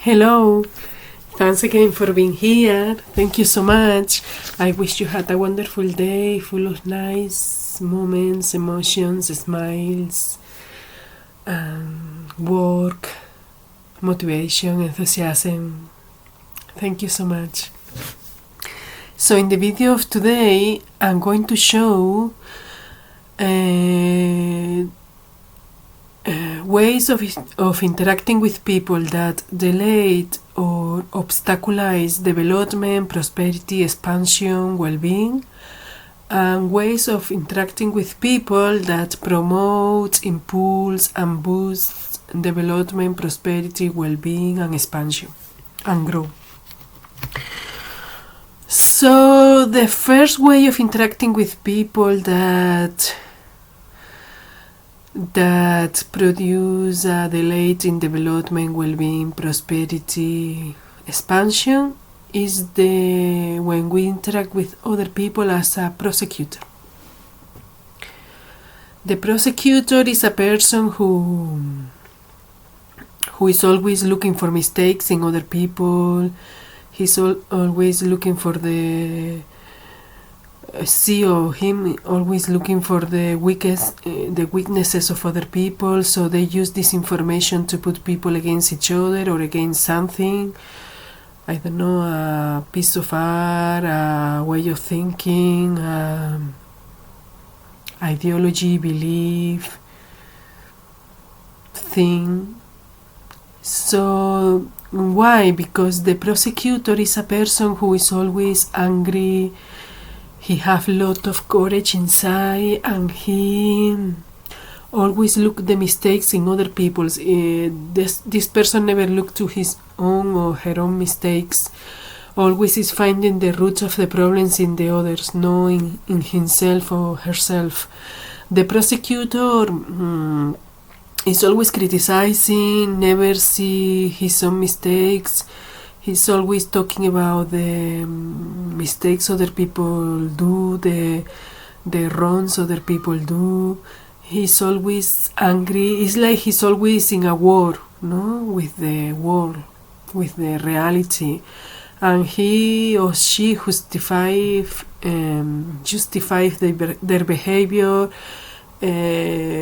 Hello, thanks again for being here. Thank you so much. I wish you had a wonderful day full of nice moments, emotions, smiles, work, motivation, enthusiasm. Thank you so much. So in the video of today, I'm going to show ways of interacting with people that delayed or obstaculize development, prosperity, expansion, well-being, and ways of interacting with people that promote, impulse, and boost development, prosperity, well-being, and expansion, and grow. So the first way of interacting with people that produce a delay in development, well-being, prosperity, expansion is when we interact with other people as a prosecutor. The prosecutor is a person who is always looking for mistakes in other people. He's always looking for always looking for the weaknesses of other people, so they use this information to put people against each other or against something. I don't know, a piece of art, a way of thinking, ideology, belief, thing. So why? Because the prosecutor is a person who is always angry. He have a lot of courage inside, and he always look the mistakes in other people's. This person never look to his own or her own mistakes. Always is finding the roots of the problems in the others, not in himself or herself. The prosecutor is always criticizing, never see his own mistakes. He's always talking about the mistakes other people do, the wrongs other people do. He's always angry. It's like he's always in a war, no, with the world, with the reality, and he or she justifies their behavior.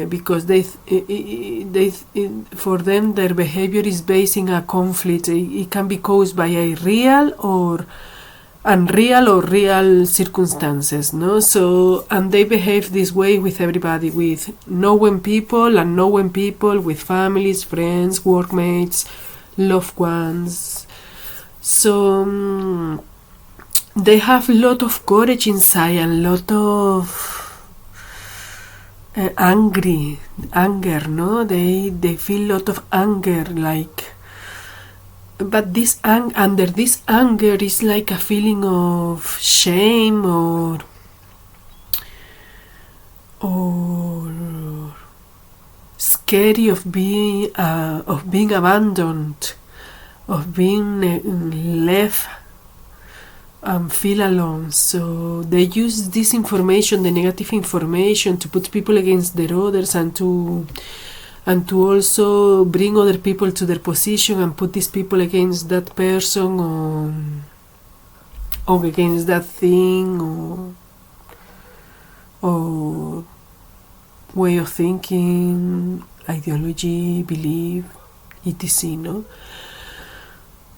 Because for them their behavior is based in a conflict. It can be caused by a real or unreal or real circumstances, no? So, and they behave this way with everybody, with known people, unknown people, with families, friends, workmates, loved ones. So they have a lot of courage inside and a lot of anger, no? They feel a lot of anger, like, but this under this anger is like a feeling of shame or scary of being abandoned, of being left and feel alone. So they use this information, the negative information, to put people against their others and to also bring other people to their position and put these people against that person or against that thing or way of thinking, ideology, belief, etc. No?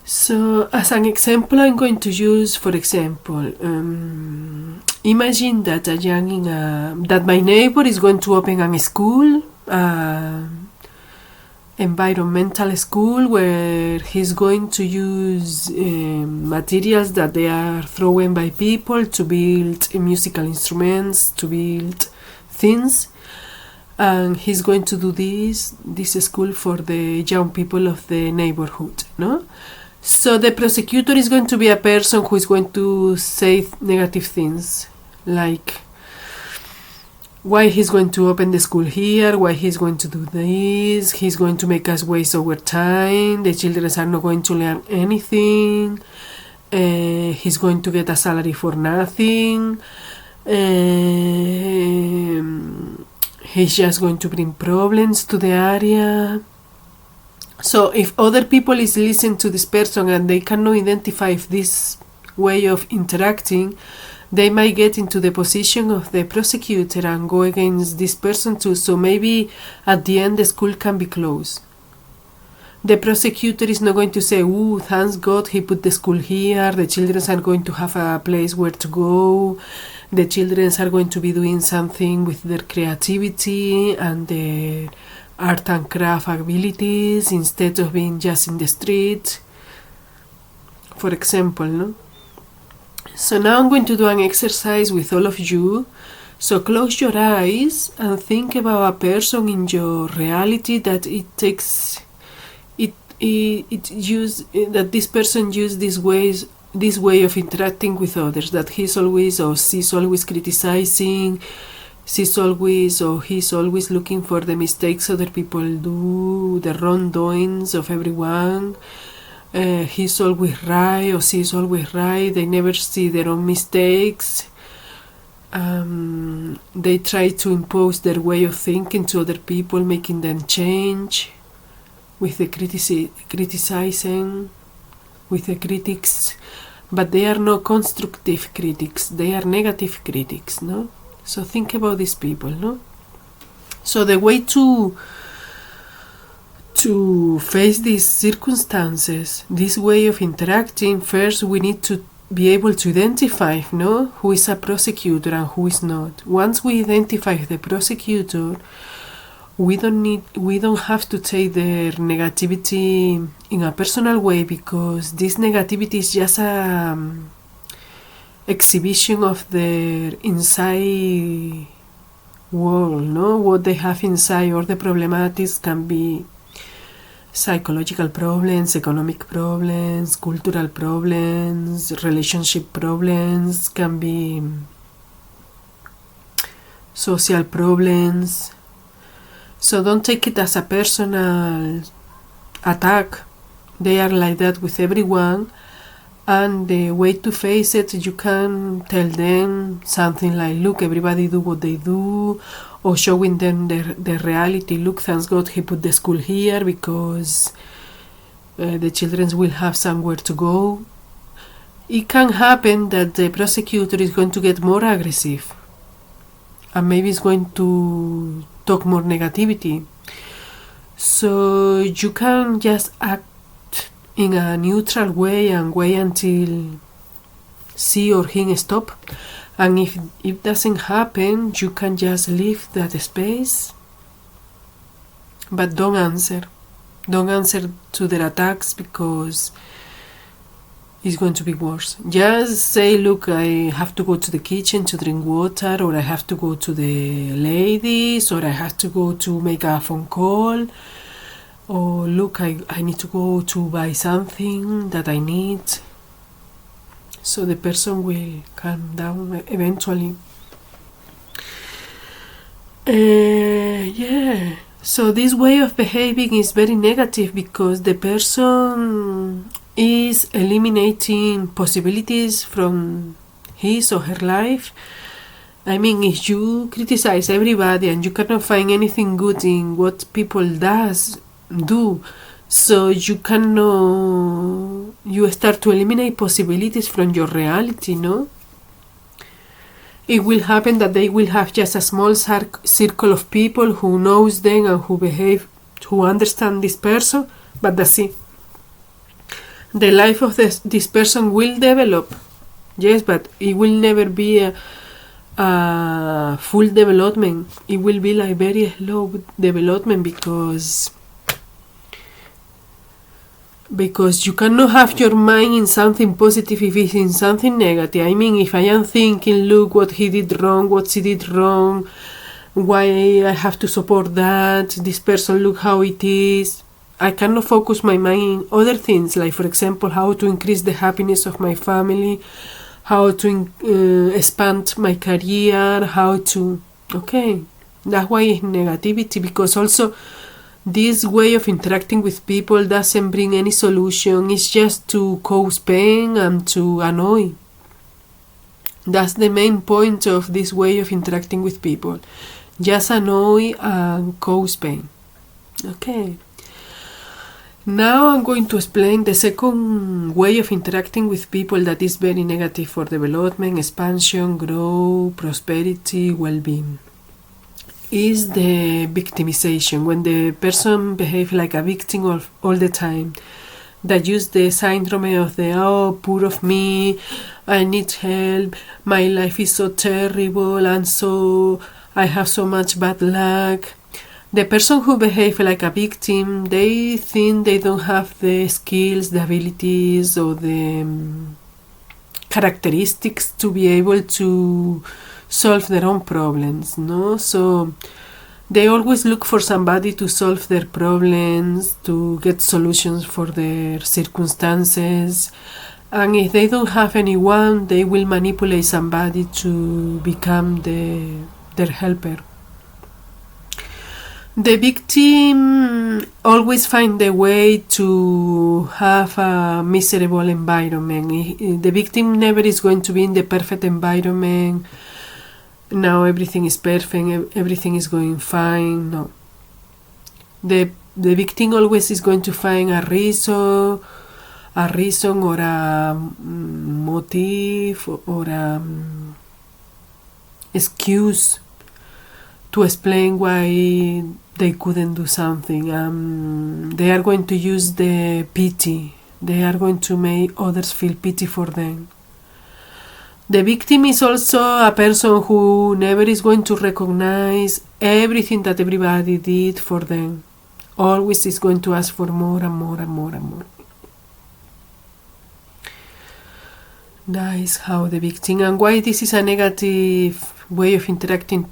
So, as an example, I'm going to use, for example, imagine that that my neighbor is going to open a school, environmental school, where he's going to use materials that they are thrown by people to build musical instruments, to build things, and he's going to do this school for the young people of the neighborhood, no? So the prosecutor is going to be a person who is going to say negative things, like why he's going to open the school here, why he's going to do this, he's going to make us waste our time, the children are not going to learn anything, he's going to get a salary for nothing, he's just going to bring problems to the area. So if other people is listening to this person and they cannot identify if this way of interacting, they might get into the position of the prosecutor and go against this person too. So maybe at the end the school can be closed. The prosecutor is not going to say, "Ooh, thanks God he put the school here. The children are going to have a place where to go. The children are going to be doing something with their creativity and their art and craft abilities instead of being just in the street," for example, no? So now I'm going to do an exercise with all of you. So close your eyes and think about a person in your reality that that this person used this way of interacting with others, that he's always or she's always criticizing, he's always looking for the mistakes other people do, the wrongdoings of everyone. He's always right or she's always right. They never see their own mistakes. They try to impose their way of thinking to other people, making them change with the criticizing, with the critics. But they are not constructive critics, they are negative critics, no? So think about these people, no? So the way to face these circumstances, this way of interacting, first we need to be able to identify, no, who is a prosecutor and who is not. Once we identify the prosecutor, we don't have to take their negativity in a personal way, because this negativity is just a exhibition of their inside world, no? What they have inside, or the problematics can be psychological problems, economic problems, cultural problems, relationship problems, can be social problems. So don't take it as a personal attack. They are like that with everyone, and the way to face it, you can tell them something like, look, everybody do what they do, or showing them the reality. Look, thanks God he put the school here because the children will have somewhere to go. It can happen that the prosecutor is going to get more aggressive and maybe is going to talk more negativity. So you can just act in a neutral way and wait until she or he stop. And if it doesn't happen, you can just leave that space, but don't answer. Don't answer to their attacks, because it's going to be worse. Just say, look, I have to go to the kitchen to drink water, or I have to go to the ladies, or I have to go to make a phone call, or look, I need to go to buy something that I need. So the person will calm down eventually. So this way of behaving is very negative, because the person is eliminating possibilities from his or her life. I mean, if you criticize everybody and you cannot find anything good in what people do, so you start to eliminate possibilities from your reality, no? It will happen that they will have just a small circle of people who knows them and who understand this person, but that's it. The life of this person will develop, yes, but it will never be a full development. It will be like very slow development, because you cannot have your mind in something positive if it's in something negative. I mean, if I am thinking, look what he did wrong, what she did wrong, why I have to support that, this person, look how it is, I cannot focus my mind in other things, like, for example, how to increase the happiness of my family, how to expand my career, okay, that's why it's negativity, because also this way of interacting with people doesn't bring any solution. It's just to cause pain and to annoy. That's the main point of this way of interacting with people. Just annoy and cause pain. Okay. Now I'm going to explain the second way of interacting with people that is very negative for development, expansion, growth, prosperity, well-being. Is the victimization, when the person behaves like a victim all the time, that use the syndrome of the, oh, poor of me, I need help, my life is so terrible, and so I have so much bad luck. The person who behaves like a victim, they think they don't have the skills, the abilities, or the characteristics to be able to solve their own problems, no? So they always look for somebody to solve their problems, to get solutions for their circumstances. And if they don't have anyone, they will manipulate somebody to become their helper. The victim always finds the way to have a miserable environment. The victim never is going to be in the perfect environment. Now everything is perfect, everything is going fine. No. The victim always is going to find a reason or a motive or a excuse to explain why they couldn't do something. They are going to use the pity. They are going to make others feel pity for them. The victim is also a person who never is going to recognize everything that everybody did for them. Always is going to ask for more and more and more and more. That is how the victim, and why this is a negative way of interacting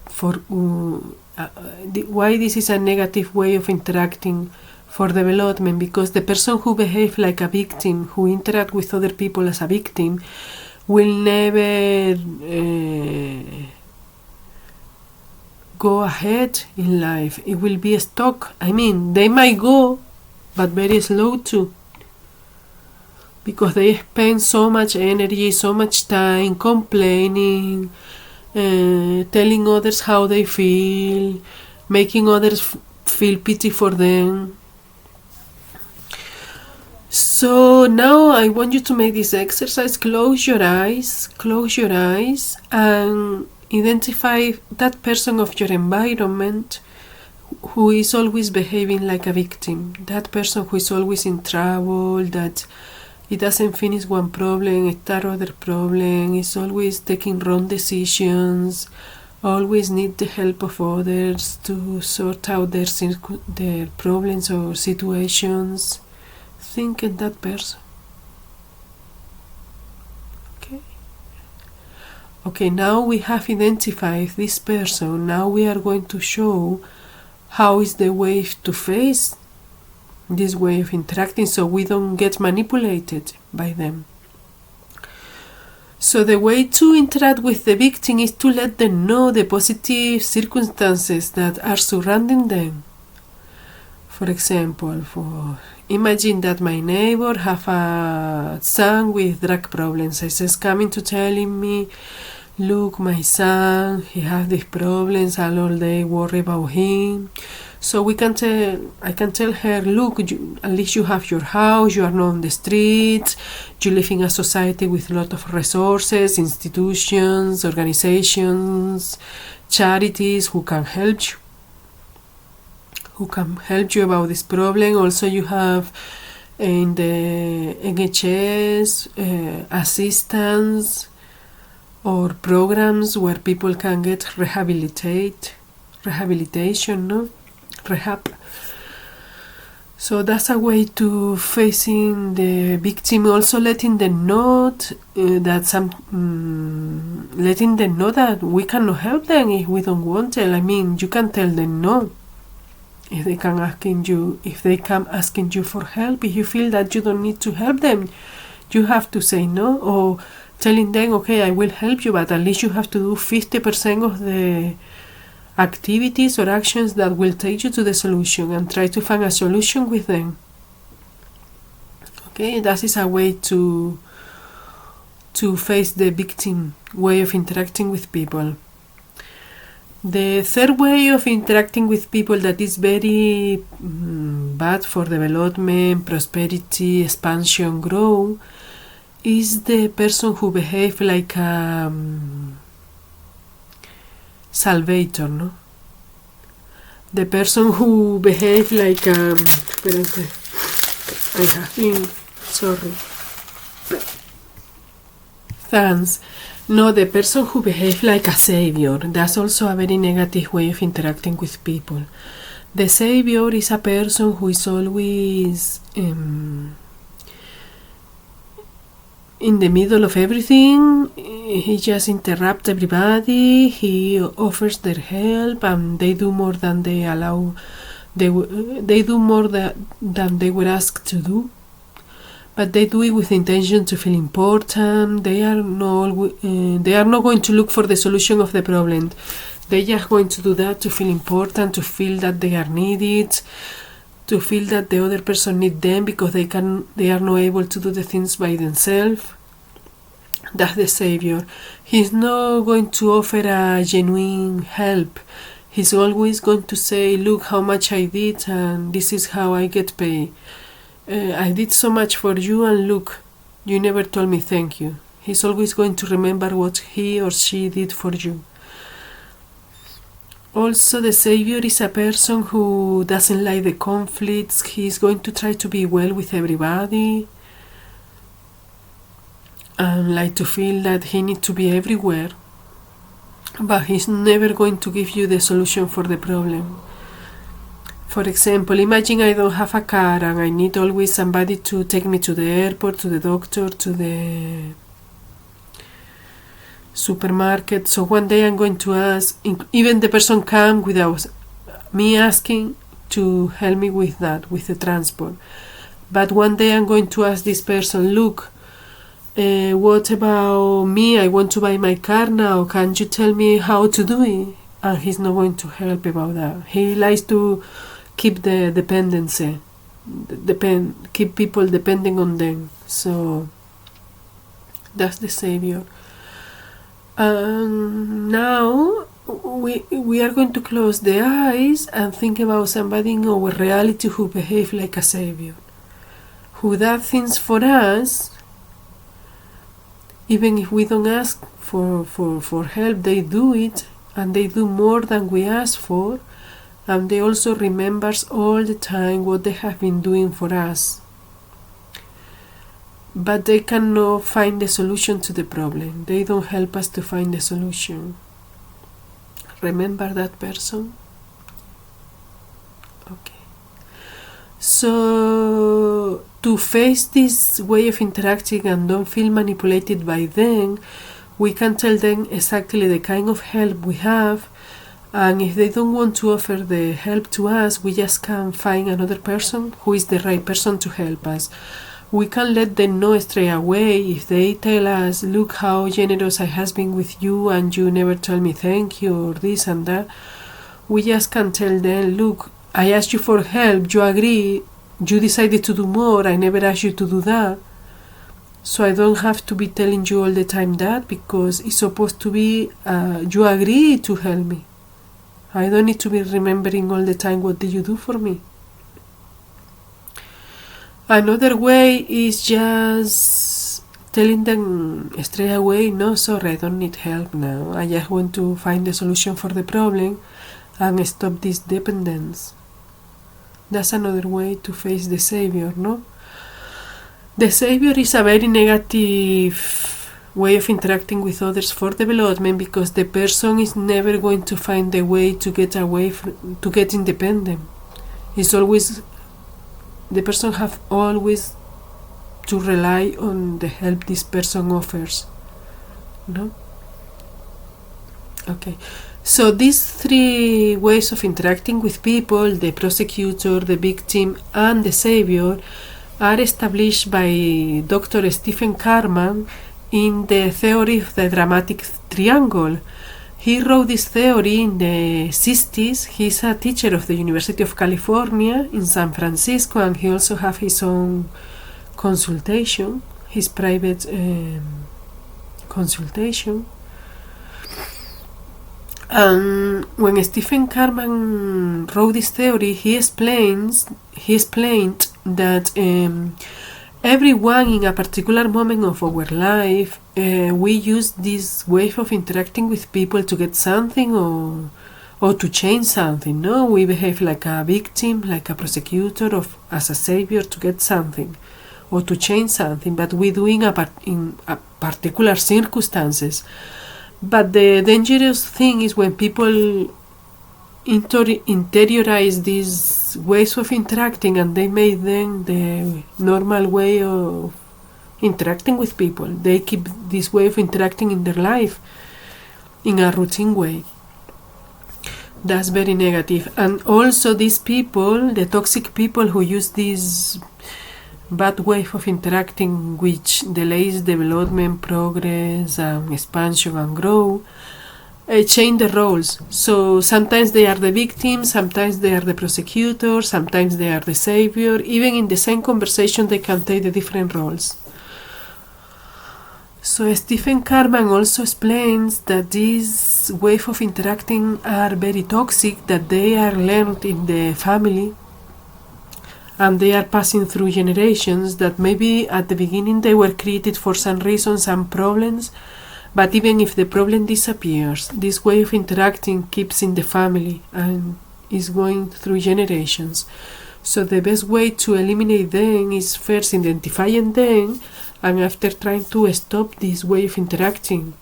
why this is a negative way of interacting for development, because the person who behaves like a victim, who interacts with other people as a victim, will never go ahead in life. It will be stuck. I mean, they might go, but very slow too, because they spend so much energy, so much time complaining, telling others how they feel, making others feel pity for them. So now I want you to make this exercise. Close your eyes and identify that person of your environment who is always behaving like a victim, that person who is always in trouble, that it doesn't finish one problem, start other problem, is always taking wrong decisions, always need the help of others to sort out their problems or situations. Think of that person. Okay, now we have identified this person. Now we are going to show how is the way to face this way of interacting so we don't get manipulated by them. So the way to interact with the victim is to let them know the positive circumstances that are surrounding them. For example, imagine that my neighbor have a son with drug problems. He's coming to telling me, look, my son, he has these problems, I'll all day worry about him. So I can tell her, look, at least you have your house, you are not on the streets, you live in a society with a lot of resources, institutions, organizations, charities who can help you about this problem. Also, you have in the NHS assistance or programs where people can get rehabilitation, no? Rehab. So that's a way to facing the victim. Also letting them know that we cannot help them if we don't want it. I mean, you can tell them no. If they come asking you for help, if you feel that you don't need to help them, you have to say no, or telling them, okay, I will help you, but at least you have to do 50% of the activities or actions that will take you to the solution, and try to find a solution with them. Okay, that is a way to face the victim way of interacting with people. The third way of interacting with people that is very bad for development, prosperity, expansion, growth is the person who behaves like a salvator, no? The person who behaves like I have been sorry. Thanks. No, the person who behaves like a savior. That's also a very negative way of interacting with people. The savior is a person who is always in the middle of everything. He just interrupts everybody. He offers their help, and they do more than they allow. They do more than they were asked to do. But they do it with the intention to feel important. They are not going to look for the solution of the problem. They are going to do that to feel important, to feel that they are needed, to feel that the other person needs them because they are not able to do the things by themselves. That's the savior. He's not going to offer a genuine help. He's always going to say, look how much I did and this is how I get paid. I did so much for you and look, you never told me thank you. He's always going to remember what he or she did for you. Also, the savior is a person who doesn't like the conflicts. He's going to try to be well with everybody and like to feel that he needs to be everywhere. But he's never going to give you the solution for the problem. For example, imagine I don't have a car and I need always somebody to take me to the airport, to the doctor, to the supermarket. So one day I'm going to ask, even the person come without me asking to help me with that, with the transport. But one day I'm going to ask this person, look, what about me? I want to buy my car now. Can you tell me how to do it? And he's not going to help about that. He likes to keep the dependency, keep people depending on them. So that's the savior. Now we are going to close the eyes and think about somebody in our reality who behaves like a savior, who does things for us. Even if we don't ask for help, they do it, and they do more than we ask for, and they also remembers all the time what they have been doing for us. But they cannot find the solution to the problem. They don't help us to find the solution. Remember that person? Okay. So, to face this way of interacting and don't feel manipulated by them, we can tell them exactly the kind of help we have, and if they don't want to offer the help to us, we just can find another person who is the right person to help us. We can let them know straight away if they tell us, look how generous I has been with you and you never told me thank you or this and that. We just can tell them, look, I asked you for help, you agree, you decided to do more, I never asked you to do that. So I don't have to be telling you all the time that, because it's supposed to be, you agree to help me. I don't need to be remembering all the time what did you do for me. Another way is just telling them straight away, no, sorry, I don't need help now. I just want to find the solution for the problem and stop this dependence. That's another way to face the savior, no? The savior is a very negative way of interacting with others for development, because the person is never going to find the way to get to get independent. It's always, the person have always to rely on the help this person offers, no? Okay. So these three ways of interacting with people, the prosecutor, the victim, and the savior, are established by Dr. Stephen Karpman in the theory of the dramatic triangle. He wrote this theory in the 60s. He's a teacher of the University of California in San Francisco, and he also has his own consultation, his private consultation. And when Stephen Karpman wrote this theory, he explained that everyone in a particular moment of our life, we use this way of interacting with people to get something or to change something. No, we behave like a victim, like a prosecutor, or as a savior to get something or to change something, but we do in a particular circumstances. But the dangerous thing is when people interiorize these ways of interacting and they make them the normal way of interacting with people. They keep this way of interacting in their life in a routine way. That's very negative. And also these people, the toxic people who use this bad way of interacting, which delays development, progress, and expansion and growth, change the roles. So sometimes they are the victim, sometimes they are the prosecutor, sometimes they are the savior. Even in the same conversation, they can take the different roles. So Stephen Karpman also explains that these ways of interacting are very toxic, that they are learned in the family, and they are passing through generations, that maybe at the beginning they were created for some reasons and problems, but even if the problem disappears, this way of interacting keeps in the family and is going through generations. So the best way to eliminate them is first identifying them and after trying to stop this way of interacting.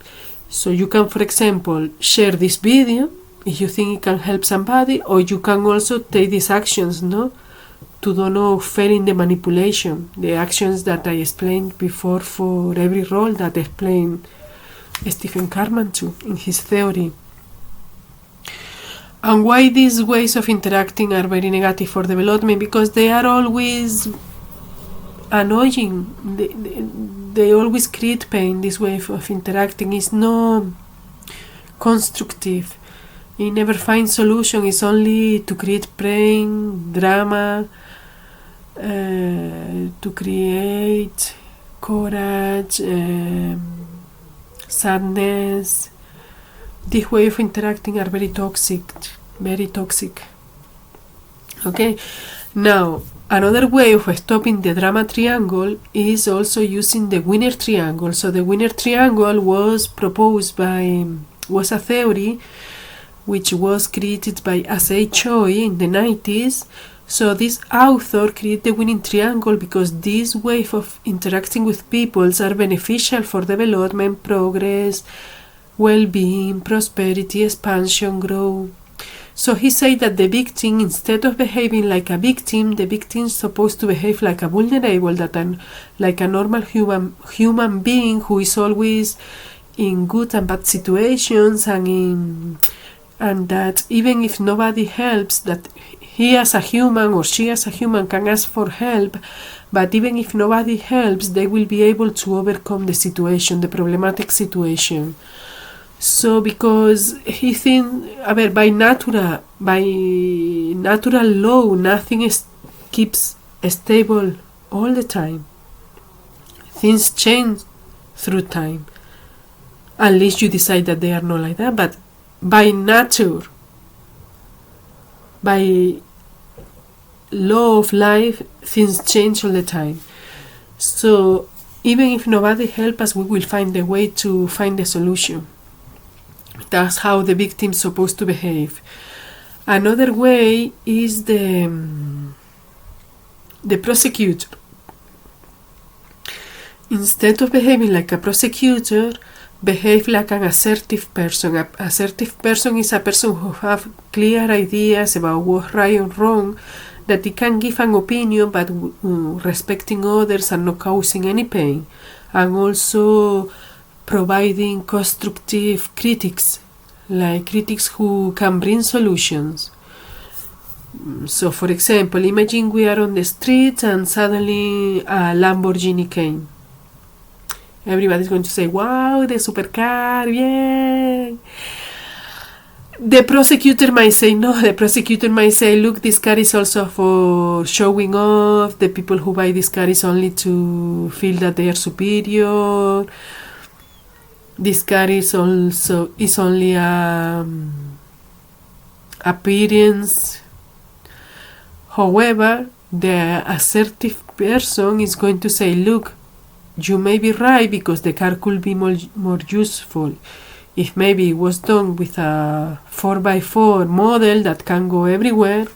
So you can, for example, share this video if you think it can help somebody, or you can also take these actions, to don't fail in the manipulation, the actions that I explained before for every role that explained Stephen Karpman too in his theory. And why these ways of interacting are very negative for development? Because they are always annoying. They always create pain. This way of interacting is not constructive. It never finds solution. It's only to create pain, drama, to create courage, sadness. This way of interacting are very toxic. Okay, now another way of stopping the drama triangle is also using the winner triangle. So the winner triangle was a theory which was created by Acey Choy in the 90s. So this author created the winning triangle because these ways of interacting with people are beneficial for development, progress, well-being, prosperity, expansion, growth. So he said that the victim, instead of behaving like a victim, the victim is supposed to behave like a vulnerable, like a normal human being who is always in good and bad situations, and that even if nobody helps, that he as a human or she as a human can ask for help, but even if nobody helps, they will be able to overcome the situation, the problematic situation. So because he thinks, by natural law, nothing keeps stable all the time. Things change through time, unless you decide that they are not like that. But by nature, by law of life, things change all the time. So even if nobody helps us, we will find a way to find a solution. That's how the victim is supposed to behave. Another way is the prosecutor. Instead of behaving like a prosecutor, behave like an assertive person. An assertive person is a person who has clear ideas about what's right or wrong, that he can give an opinion but respecting others and not causing any pain, and also providing constructive critics, like critics who can bring solutions. So for example, imagine we are on the street and suddenly a Lamborghini came. Everybody's going to say, wow, the supercar, yeah. The prosecutor might say no. The prosecutor might say, look, this car is also for showing off. The people who buy this car is only to feel that they are superior. this card is only a appearance. However, the assertive person is going to say, look, you may be right, because the card could be more useful if maybe it was done with a 4x4 model that can go everywhere.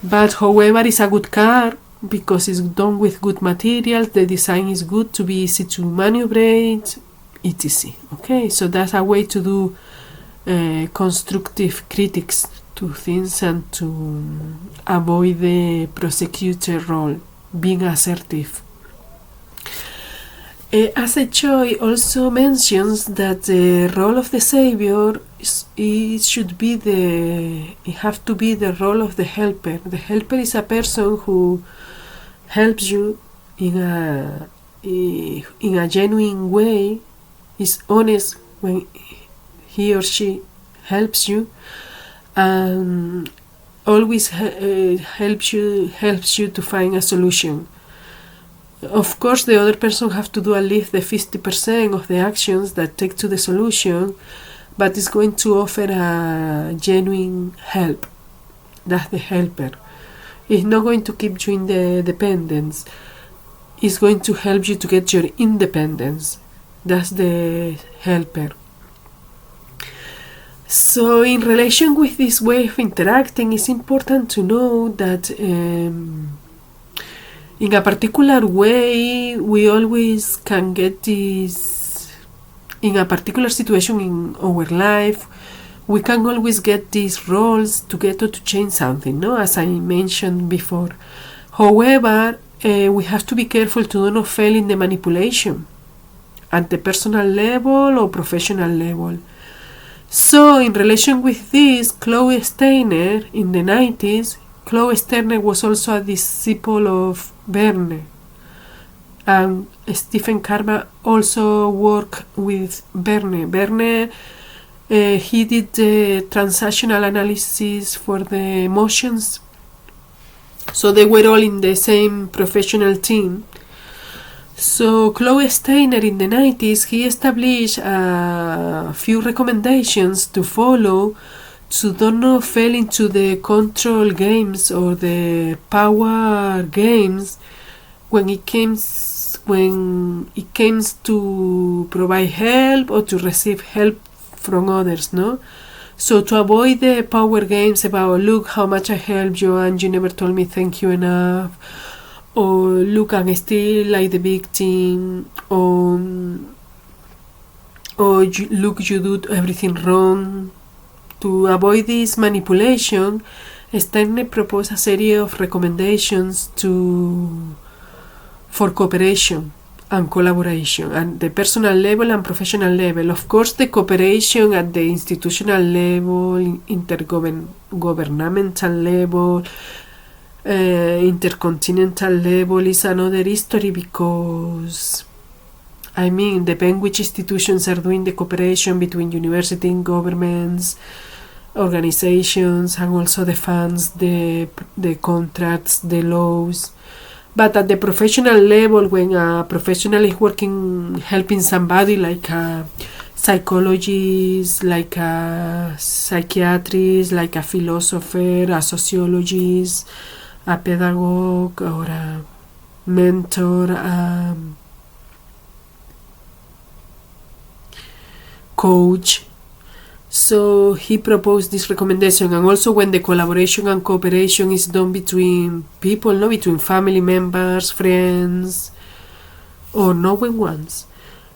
But however, it's a good card because it's done with good materials, the design is good to be easy to maneuverate, etc. Okay, so that's a way to do constructive critics to things and to avoid the prosecutor role, being assertive. Acey Choy also mentions that the role of the savior it have to be the role of the helper. The helper is a person who helps you in a genuine way, is honest when he or she helps you, and always helps you to find a solution. Of course, the other person have to do at least the 50% of the actions that take to the solution, but it's going to offer a genuine help. That's the helper. It's not going to keep you in the dependence. It's going to help you to get your independence. That's the helper. So in relation with this way of interacting, it's important to know that in a particular way, we always can get this, in a particular situation in our life, we can always get these roles together to change something, no? As I mentioned before. However, we have to be careful to not fail in the manipulation at the personal level or professional level. So, in relation with this, Claude Steiner in the 90s, Claude Steiner was also a disciple of Verne, and Stephen Karpman also worked with Verne. Verne, he did the transactional analysis for the emotions, so they were all in the same professional team. So Claude Steiner in the 90s, he established a few recommendations to follow to don't fall into the control games or the power games when it comes to provide help or to receive help from others, no? So to avoid the power games about, look how much I helped you and you never told me thank you enough, or look, I'm still like the victim, or look, you do everything wrong. To avoid this manipulation, Steiner proposed a series of recommendations for cooperation and collaboration at the personal level and professional level. Of course, the cooperation at the institutional level, intergovernmental level, intercontinental level is another history, because depend which institutions are doing the cooperation between university and governments, organizations, and also the funds, the contracts, the laws. But at the professional level, when a professional is working, helping somebody, like a psychologist, like a psychiatrist, like a philosopher, a sociologist, a pedagogue, or a mentor, coach. So he proposed this recommendation, and also when the collaboration and cooperation is done between people, not between family members, friends, or known ones.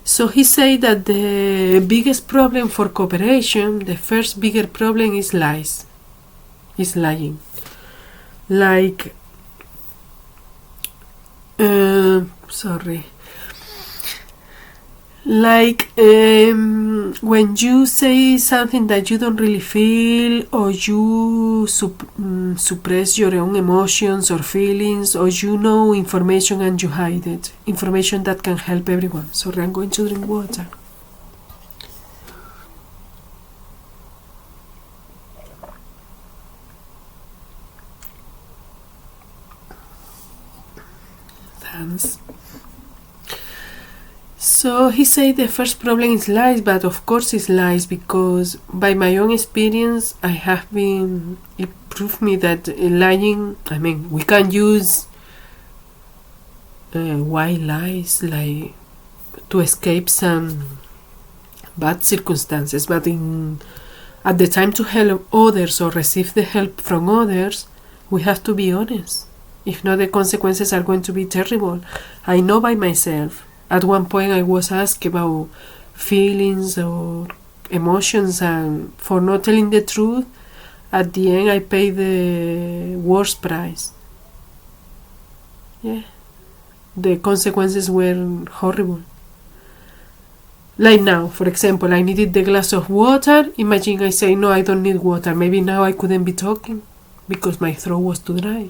So he said that the biggest problem for cooperation, the first bigger problem is lies, is lying. Like, when you say something that you don't really feel, or you suppress your own emotions or feelings, or you know information and you hide it, information that can help everyone. Sorry, I'm going to drink water. Thanks. So he said the first problem is lies, but of course it's lies, because by my own experience I have been, it proved me that lying, I mean, we can use white lies like to escape some bad circumstances, but at the time to help others or receive the help from others, we have to be honest. If not, the consequences are going to be terrible. I know by myself. At one point I was asked about feelings or emotions, and for not telling the truth, at the end I paid the worst price. Yeah. The consequences were horrible. Like now, for example, I needed the glass of water. Imagine I say, no, I don't need water. Maybe now I couldn't be talking because my throat was too dry.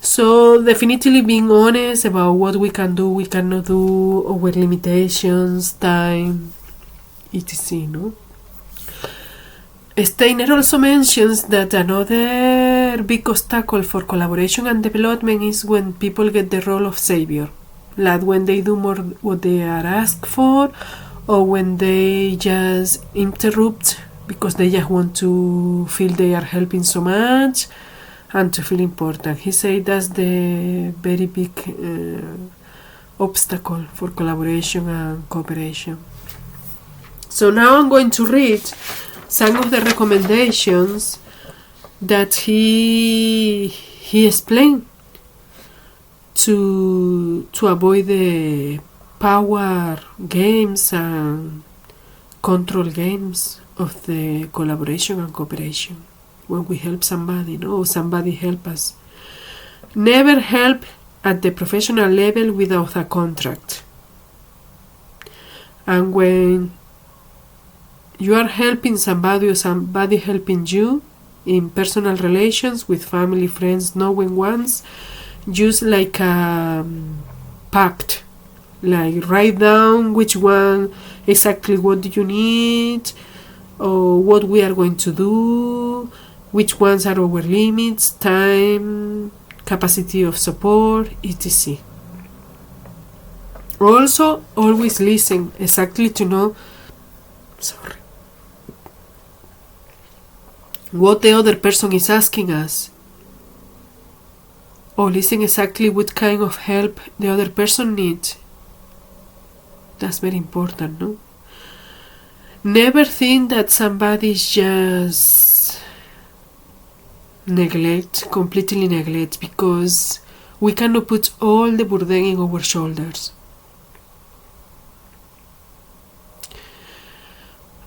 So definitely being honest about what we can do, we cannot do, our limitations, time, etc. No? Steiner also mentions that another big obstacle for collaboration and development is when people get the role of savior, like when they do more what they are asked for, or when they just interrupt because they just want to feel they are helping so much and to feel important. He said that's the very big obstacle for collaboration and cooperation. So now I'm going to read some of the recommendations that he explained to avoid the power games and control games of the collaboration and cooperation. When we help somebody, or somebody help us. Never help at the professional level without a contract. And when you are helping somebody or somebody helping you in personal relations with family, friends, known ones, use like a pact. Like write down which one, exactly what do you need, or what we are going to do, which ones are our limits, time, capacity of support, etc. Also, always listen exactly to know what the other person is asking us, or listen exactly what kind of help the other person needs. That's very important, no? Never think that somebody is just completely neglect, because we cannot put all the burden in our shoulders.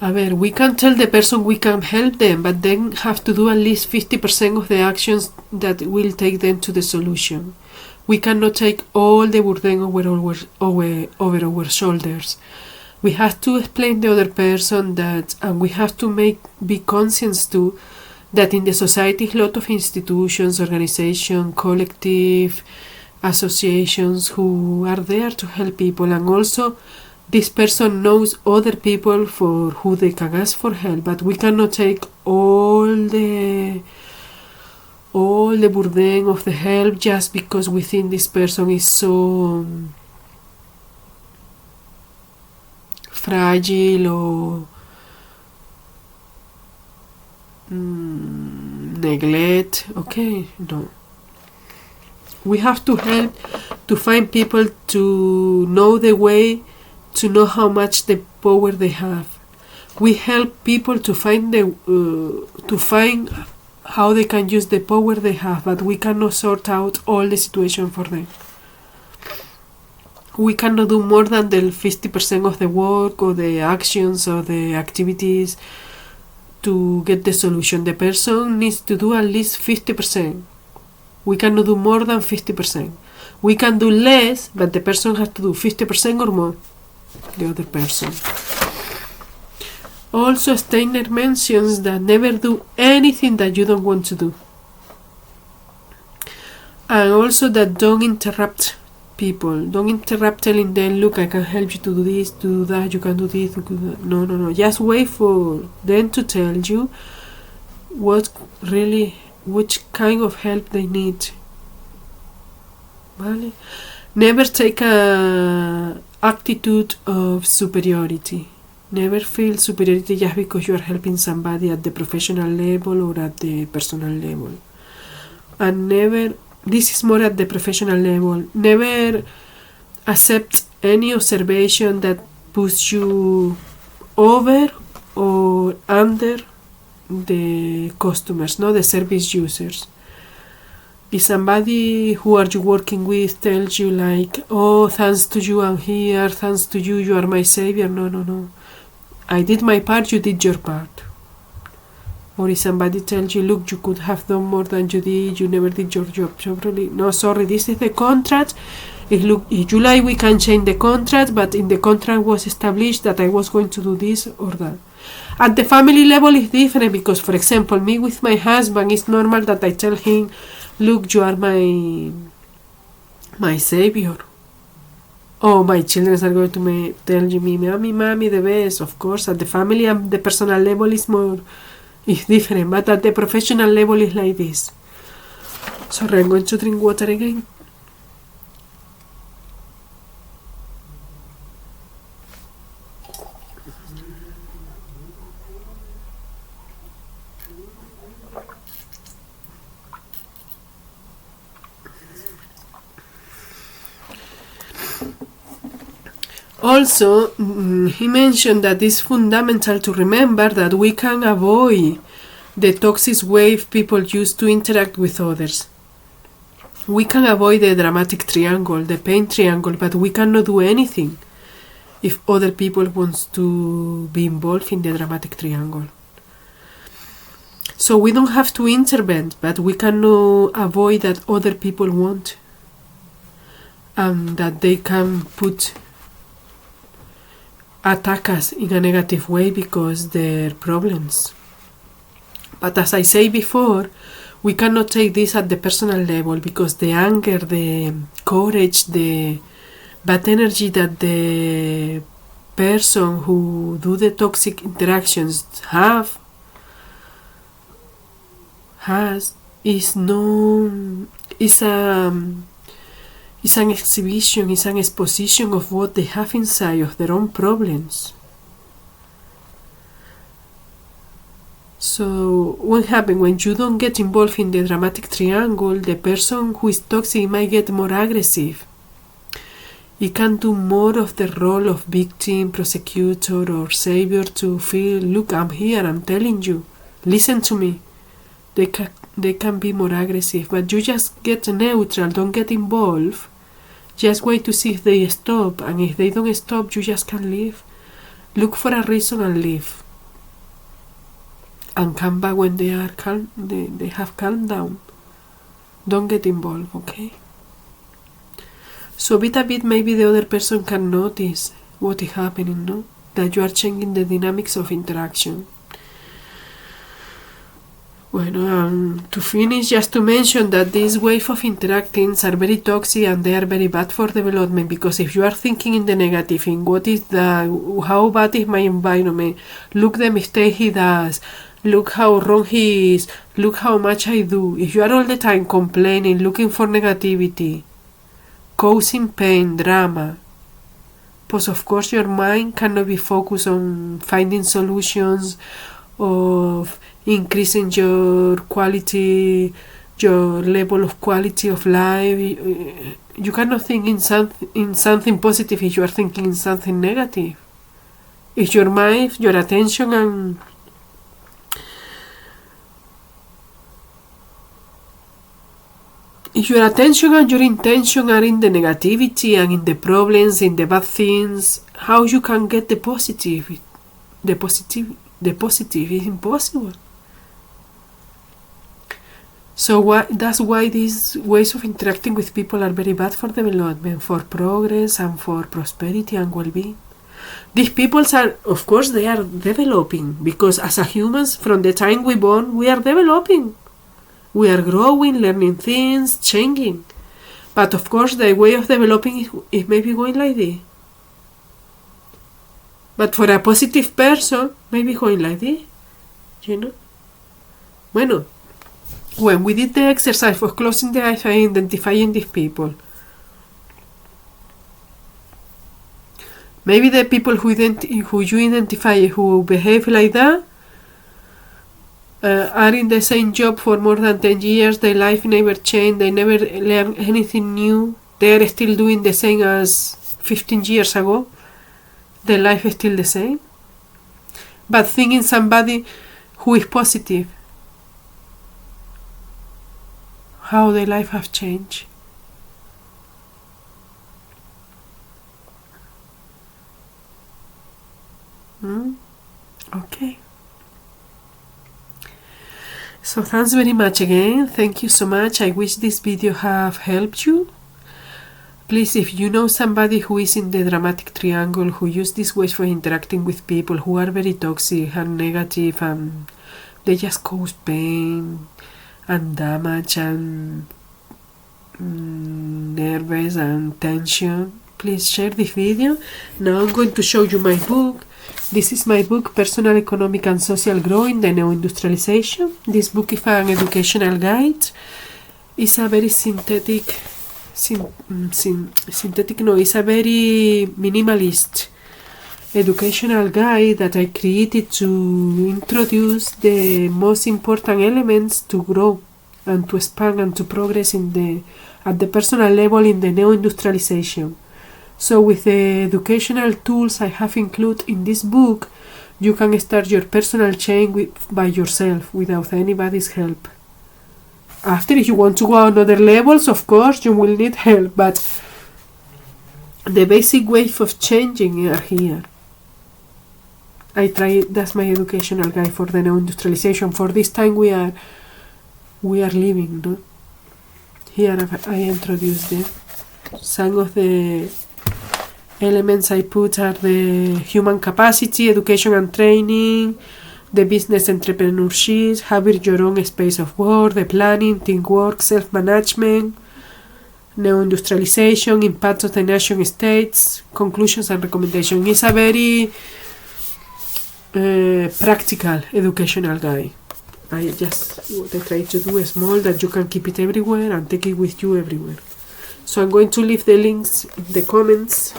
We can tell the person we can help them, but then have to do at least 50% of the actions that will take them to the solution. We cannot take all the burden over our shoulders. We have to explain the other person that, and we have to be conscious too, that in the society a lot of institutions, organizations, collective, associations who are there to help people, and also this person knows other people for who they can ask for help, but we cannot take all the burden of the help just because we think this person is so fragile or neglect. Okay, no. We have to help to find people to know the way, to know how much the power they have. We help people to find how they can use the power they have, but we cannot sort out all the situation for them. We cannot do more than the 50% of the work or the actions or the activities to get the solution. The person needs to do at least 50%. We cannot do more than 50%. We can do less, but the person has to do 50% or more. The other person. Also, Steiner mentions that never do anything that you don't want to do. And also that don't interrupt people. Don't interrupt telling them, look, I can help you to do this, to do that, you can do this, you can do that. No. Just wait for them to tell you which kind of help they need. Vale? Never take a attitude of superiority. Never feel superiority just because you are helping somebody at the professional level or at the personal level. And never, this is more at the professional level, never accept any observation that puts you over or under the customers, the service users. If somebody who are you working with tells you like, oh, thanks to you I'm here, thanks to you, you are my savior. No. I did my part, you did your part. Or if somebody tells you, look, you could have done more than you did, you never did your job properly. No, sorry, this is the contract. If you like, we can change the contract, but in the contract was established that I was going to do this or that. At the family level, it's different because, for example, me with my husband, it's normal that I tell him, look, you are my savior. Oh, my children are going to tell you me, mommy, the best. Of course, at the family and the personal level is different, but at the professional level is like this. Sorry, I'm going to drink water again. Also, he mentioned that it's fundamental to remember that we can avoid the toxic wave people use to interact with others. We can avoid the dramatic triangle, the pain triangle, but we cannot do anything if other people want to be involved in the dramatic triangle. So we don't have to intervene, but we cannot avoid that other people want, and that they can attack us in a negative way because their problems. But as I say before, we cannot take this at the personal level because the anger, the courage, the bad energy that the person who do the toxic interactions has is an exhibition, is an exposition of what they have inside, of their own problems. So what happens when you don't get involved in the dramatic triangle? The person who is toxic might get more aggressive. It can do more of the role of victim, prosecutor, or savior to feel, look, I'm here, I'm telling you, listen to me. They can be more aggressive, but you just get neutral, don't get involved. Just wait to see if they stop, and if they don't stop, you just can leave. Look for a reason and leave. And come back when they are calm. They have calmed down. Don't get involved, okay? So bit a bit, maybe the other person can notice what is happening, no? That you are changing the dynamics of interaction. Well, to finish, just to mention that these ways of interacting are very toxic and they are very bad for development, because if you are thinking in the negative, in what is that, how bad is my environment, look the mistake he does, look how wrong he is, look how much I do. If you are all the time complaining, looking for negativity, causing pain, drama, because of course your mind cannot be focused on finding solutions, of increasing your quality, your level of quality of life. You cannot think in something positive if you are thinking in something negative. If your mind, your attention and if your attention and your intention are in the negativity and in the problems, in the bad things, how you can get the positive? The positive is impossible. So that's why these ways of interacting with people are very bad for development, for progress, and for prosperity and well-being. These peoples are, of course, they are developing, because as a humans, from the time we born, we are developing. We are growing, learning things, changing. But of course, the way of developing is maybe going like this. But for a positive person, maybe going like this, Bueno, when we did the exercise of closing the eyes and identifying these people, Maybe the people who you identify who behave like that are in the same job for more than 10 years, their life never changed, they never learn anything new, they are still doing the same as 15 years ago, their life is still the same. But thinking somebody who is positive, how their life have changed. Okay. So thanks very much again. Thank you so much. I wish this video have helped you. Please, if you know somebody who is in the dramatic triangle, who use these ways for interacting with people, who are very toxic and negative, and they just cause pain and damage and nervous and tension, please share this video. Now I'm going to show you my book. This is my book, Personal, Economic and Social Growth in the Neo-industrialization. This book is an educational guide. It's a very it's a very minimalist educational guide that I created to introduce the most important elements to grow and to expand and to progress at the personal level in the neo-industrialization. So with the educational tools I have included in this book, you can start your personal change by yourself without anybody's help. After, if you want to go on other levels, of course, you will need help, but the basic ways of changing are here. That's my educational guide for the neo-industrialization. For this time we are living, no? Here I introduced them. Some of the elements I put are the human capacity, education and training, the business entrepreneurship, having your own space of work, the planning, teamwork, self-management, neo-industrialization, impact of the nation states, conclusions and recommendations. It's a very practical educational guide. What I try to do is small, that you can keep it everywhere and take it with you everywhere. So I'm going to leave the links in the comments.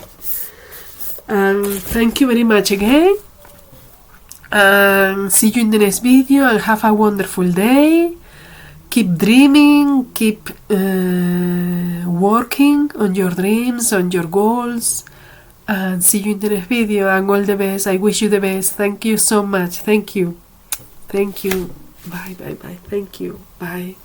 And thank you very much again. And see you in the next video, and have a wonderful day. Keep dreaming, keep working on your dreams, on your goals, and see you in the next video, and all the best. I wish you the best. Thank you so much. Thank you. Bye. Thank you. Bye. Thank you. Bye.